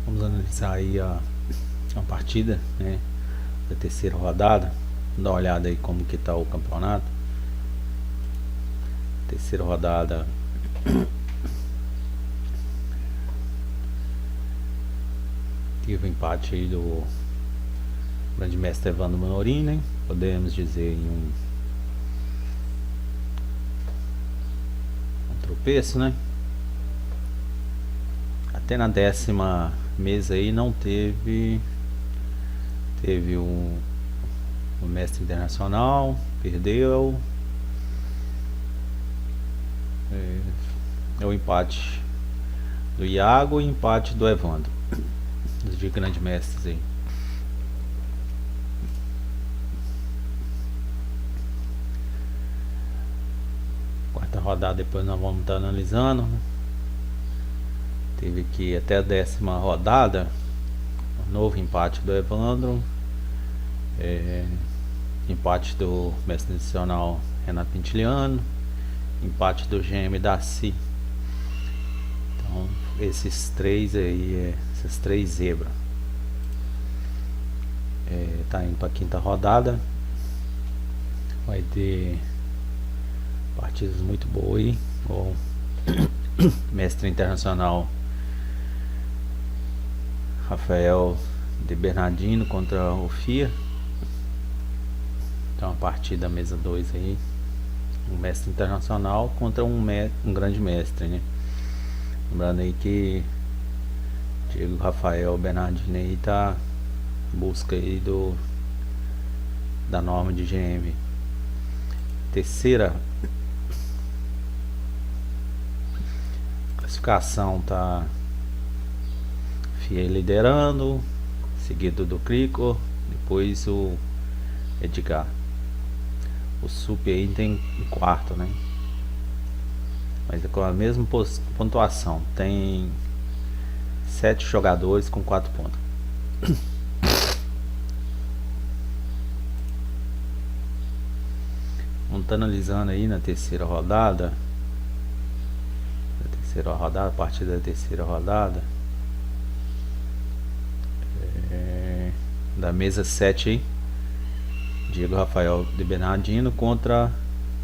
Vamos analisar aí a partida, né, da terceira rodada. Dar uma olhada aí como que tá o campeonato. Terceira rodada. Tive o empate aí do grande mestre Evandro Manorin, né? Podemos dizer em um tropeço, né? Até na 10ª mesa aí não teve o mestre internacional, perdeu. É o empate do Iago e empate do Evandro, de grandes mestres aí. Quarta rodada depois nós vamos estar analisando, né? Teve que até a 10ª rodada, um novo empate do Evandro, empate do mestre nacional Renato Pintiliano, empate do GM Darcy. Então esses três aí, essas três zebras. Tá indo para a quinta rodada. Vai ter partidas muito boas aí. O mestre internacional Rafael de Bernardino contra o FIA. Então, uma partida mesa 2 aí. Um mestre internacional contra um grande mestre, né? Lembrando aí que Diego Rafael Bernardino aí tá em busca aí da norma de GM. Terceira classificação tá FIA liderando, seguido do Crico, depois o Edgar. O Sup aí tem em quarto, né? Mas é com a mesma pontuação. Tem 7 jogadores com 4 pontos. Vamos estar analisando aí na terceira rodada. A partir da terceira rodada. Da mesa 7 aí. Diego Rafael de Bernardino contra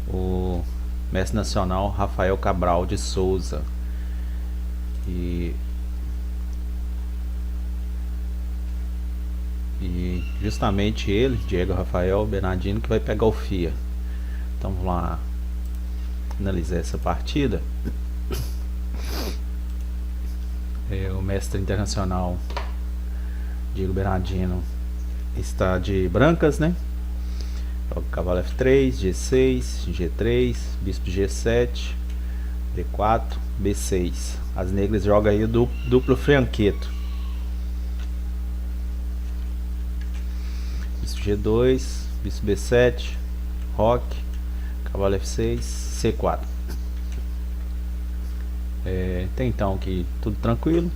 o mestre nacional Rafael Cabral de Souza. E justamente ele, Diego Rafael Bernardino, que vai pegar o FIA. Então vamos lá analisar essa partida. O mestre internacional Diego Bernardino está de brancas, né? Cavalo F3, G6, G3, Bispo G7, D4, B6. As negras jogam aí o duplo franqueto. Bispo G2, Bispo B7, Roque, Cavalo F6, C4. Tem então que tudo tranquilo.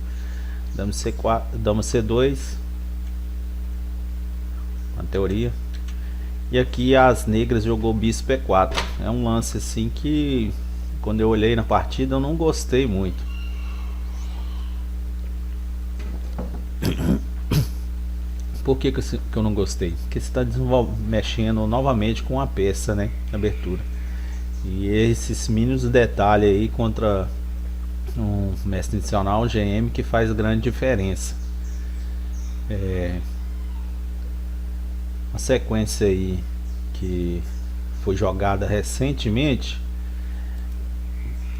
Dama C4, Dama C2, na teoria. E aqui as negras jogou Bispo E4. É um lance assim que quando eu olhei na partida eu não gostei muito. Por que eu não gostei? Porque você está mexendo novamente com a peça, né? Na abertura. E esses mínimos detalhes aí contra um mestre adicional GM que faz grande diferença. Uma sequência aí que foi jogada recentemente,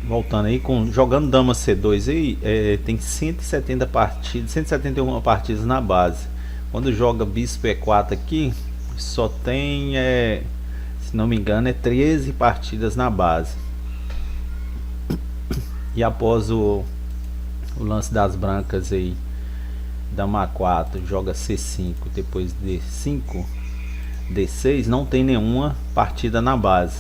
voltando aí jogando Dama C2 aí, tem 170 partidas, 171 partidas na base. Quando joga Bispo E4 aqui, só tem, se não me engano, 13 partidas na base. E após o lance das brancas aí, Dama A4, joga C5, depois D5, D6, não tem nenhuma partida na base.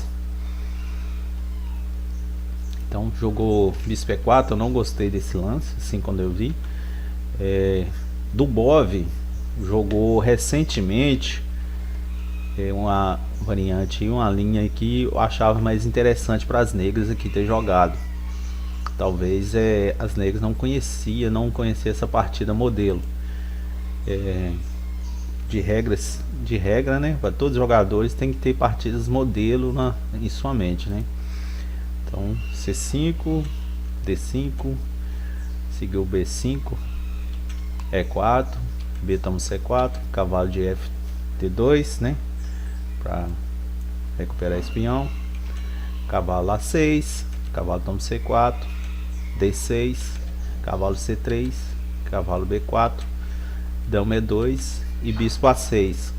Então jogou Bispo E4, eu não gostei desse lance, assim quando eu vi. Dubov jogou recentemente uma variante e uma linha que eu achava mais interessante para as negras aqui ter jogado. Talvez as negras não conhecia essa partida modelo. De regra, né? Para todos os jogadores tem que ter partidas modelo em sua mente, né? Então C5, D5, seguiu B5, E4, B toma C4, cavalo de F T2, né? Para recuperar esse peão. Cavalo A6, cavalo toma C4, D6, cavalo C3, cavalo B4, dama E2 e bispo A6.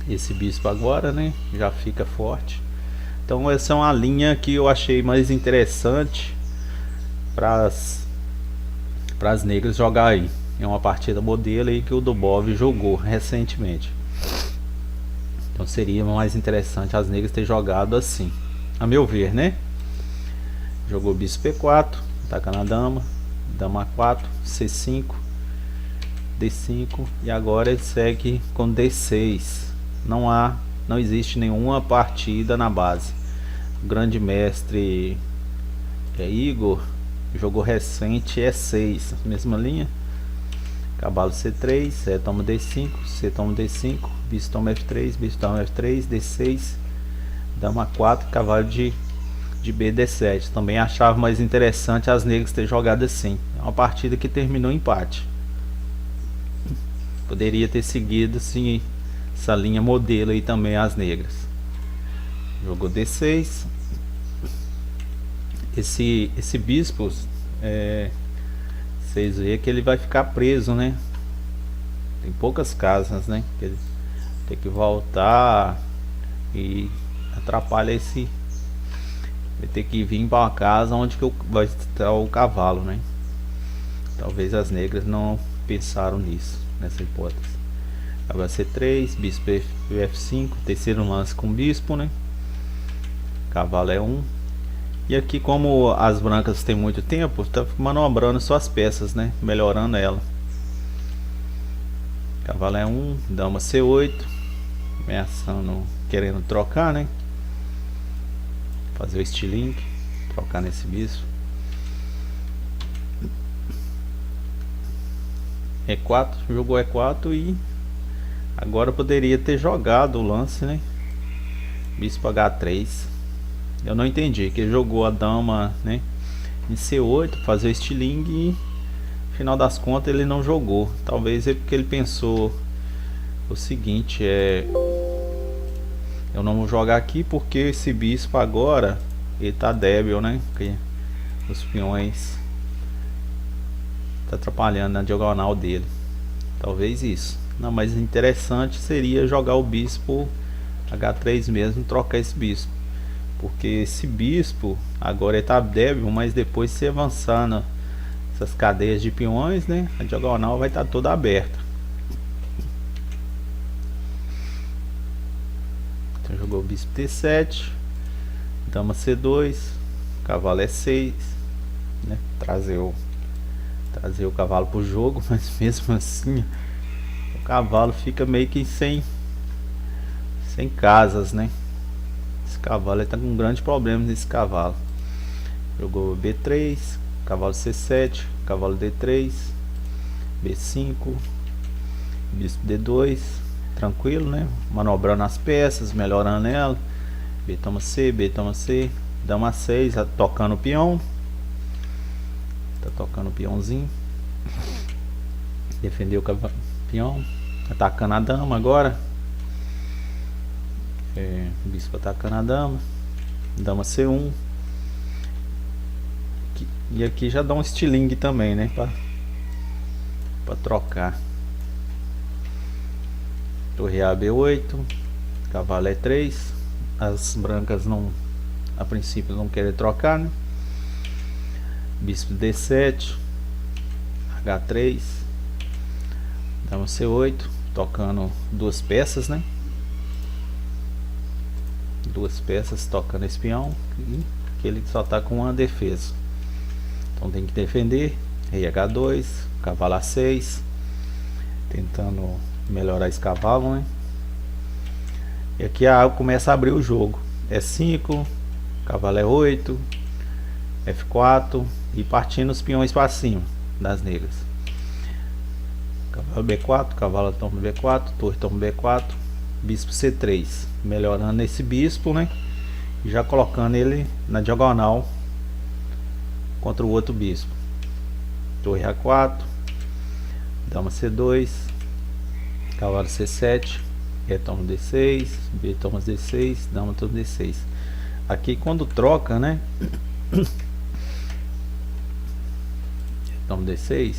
Esse bispo agora, né, já fica forte. Então essa é uma linha que eu achei mais interessante para as negras jogar aí. É uma partida modelo aí que o Dubov jogou recentemente. Então seria mais interessante as negras ter jogado assim, a meu ver, né? Jogou bispo P4, atacando a dama, dama A4, C5, D5 e agora ele segue com D6. Não existe nenhuma partida na base. O grande mestre Igor jogou recente E6, mesma linha. Cavalo C3, C toma D5, C toma D5, bispo toma F3, bispo toma F3, D6, dama A4, cavalo de B, D7. Também achava mais interessante as negras ter jogado assim. É uma partida que terminou em empate. Poderia ter seguido assim, essa linha modelo aí também as negras. Jogou D6. Esse bispo, vocês veem que ele vai ficar preso, né? Tem poucas casas, né? Que ele tem que voltar e atrapalha esse. Vai ter que vir para uma casa onde que vai estar o cavalo, né? Talvez as negras não pensaram nisso, nessa hipótese. Cavalo C3, bispo F5, terceiro lance com bispo, né? Cavalo E1. E aqui, como as brancas têm muito tempo, tá manobrando suas peças, né? Melhorando ela. Cavalo E1, dama C8, ameaçando, querendo trocar, né? Fazer o estilingue, trocar nesse bispo. E4, jogou E4 e agora poderia ter jogado o lance, né? Bispo H3. Eu não entendi, que ele jogou a dama, né, em C8, fazer o estilingue e no final das contas ele não jogou. Talvez é porque ele pensou o seguinte, eu não vou jogar aqui porque esse bispo agora ele tá débil, né? Porque os peões tá atrapalhando na diagonal dele. Talvez isso. Não, mas interessante seria jogar o bispo H3 mesmo, trocar esse bispo. Porque esse bispo agora ele tá débil, mas depois se avançar nessas cadeias de peões, né, a diagonal vai estar toda aberta. Então jogou o bispo T7, dama C2, cavalo E6, né, trazer o cavalo pro jogo, mas mesmo assim o cavalo fica meio que sem casas, né? Esse cavalo está com um grande problema nesse cavalo. Jogou B3, cavalo C7, cavalo D3, B5, bispo D2, tranquilo, né? Manobrando as peças, melhorando ela. B toma C, dama A6, tocando o peão. Tá tocando o peãozinho. Defendeu o peão. Atacando a dama agora. Bispo atacando a dama. Dama C1. E aqui já dá um estilingue também, né? Pra trocar. Torre A, B8. Cavalo E3. As brancas não, a princípio, não querem trocar, né? Bispo D7, H3, dama C8, tocando duas peças, né? Duas peças tocando esse peão, e que ele só tá com uma defesa. Então tem que defender. Rei H2, cavalo A6, tentando melhorar esse cavalo, né? E aqui começa a abrir o jogo. E5, cavalo E8. F4 e partindo os peões para cima das negras. Cavalo B4, cavalo toma B4, torre toma B4, bispo C3, melhorando esse bispo, né? E já colocando ele na diagonal contra o outro bispo. Torre A4, dama C2, cavalo C7, E toma D6, B toma D6, dama toma D6. Aqui quando troca, né? Toma D6,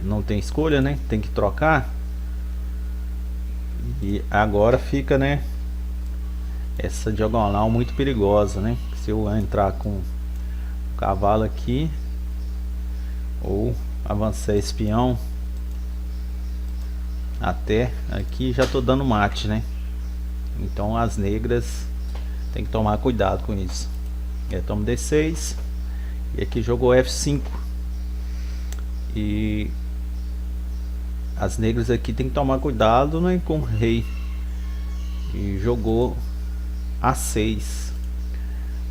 não tem escolha, né? Tem que trocar. E agora fica, né, essa diagonal muito perigosa, né? Se eu entrar com o cavalo aqui ou avançar esse peão até aqui, já tô dando mate, né? Então as negras tem que tomar cuidado com isso. Toma D6 e aqui jogou F5 e as negras aqui tem que tomar cuidado, né, com o rei, e jogou A6.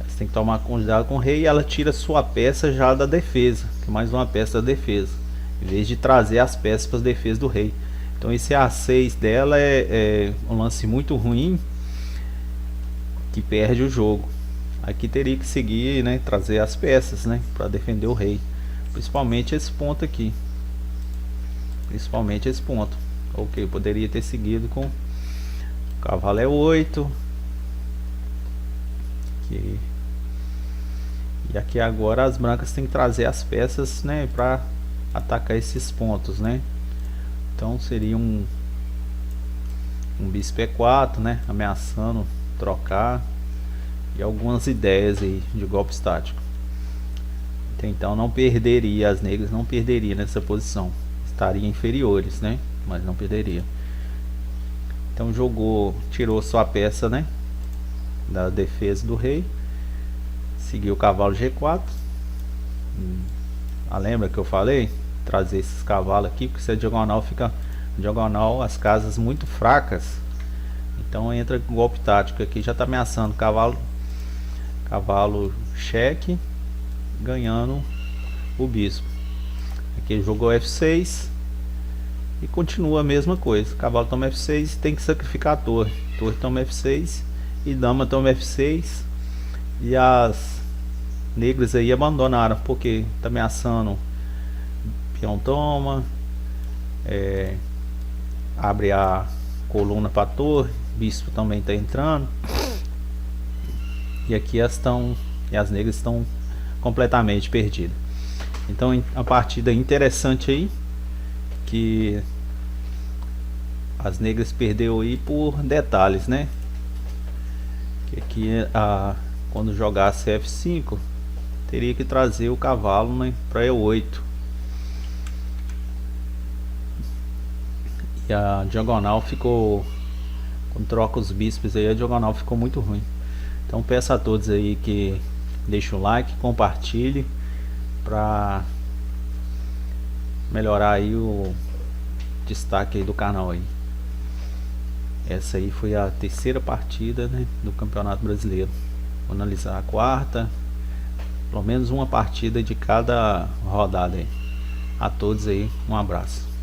Você tem que tomar cuidado com o rei e ela tira sua peça já da defesa, que é mais uma peça da defesa, em vez de trazer as peças para a defesa do rei. Então esse A6 dela é um lance muito ruim, que perde o jogo. Aqui teria que seguir, né, trazer as peças, né, para defender o rei, principalmente esse ponto aqui, principalmente esse ponto. Ok, poderia ter seguido com cavalo E8 aqui. E aqui agora as brancas têm que trazer as peças, né, para atacar esses pontos, né. Então seria um bispo E4, né, ameaçando trocar, e algumas ideias aí de golpe estático. Então não perderia, as negras não perderia nessa posição, estaria inferiores, né, mas não perderia. Então jogou, tirou sua peça, né, da defesa do rei, seguiu o cavalo G4. Lembra que eu falei trazer esses cavalos aqui, porque se a diagonal fica diagonal, as casas muito fracas, então entra com golpe tático. Aqui já está ameaçando cavalo cheque, ganhando o bispo. Aqui jogou F6 e continua a mesma coisa. Cavalo toma F6, tem que sacrificar a torre. Torre toma F6 e dama toma F6. E as negras aí abandonaram, porque está ameaçando. Peão toma, abre a coluna para a torre, bispo também está entrando. E aqui as negras estão completamente perdidas. Então a partida interessante aí, que as negras perdeu aí por detalhes, né? Que aqui quando jogasse F5 teria que trazer o cavalo, né, para E8. E a diagonal ficou, quando troca os bispos aí, a diagonal ficou muito ruim. Então peço a todos aí que deixem o like, compartilhe para melhorar aí o destaque aí do canal aí. Essa aí foi a terceira partida, né, do Campeonato Brasileiro. Vou analisar a quarta, pelo menos uma partida de cada rodada aí. A todos aí, um abraço.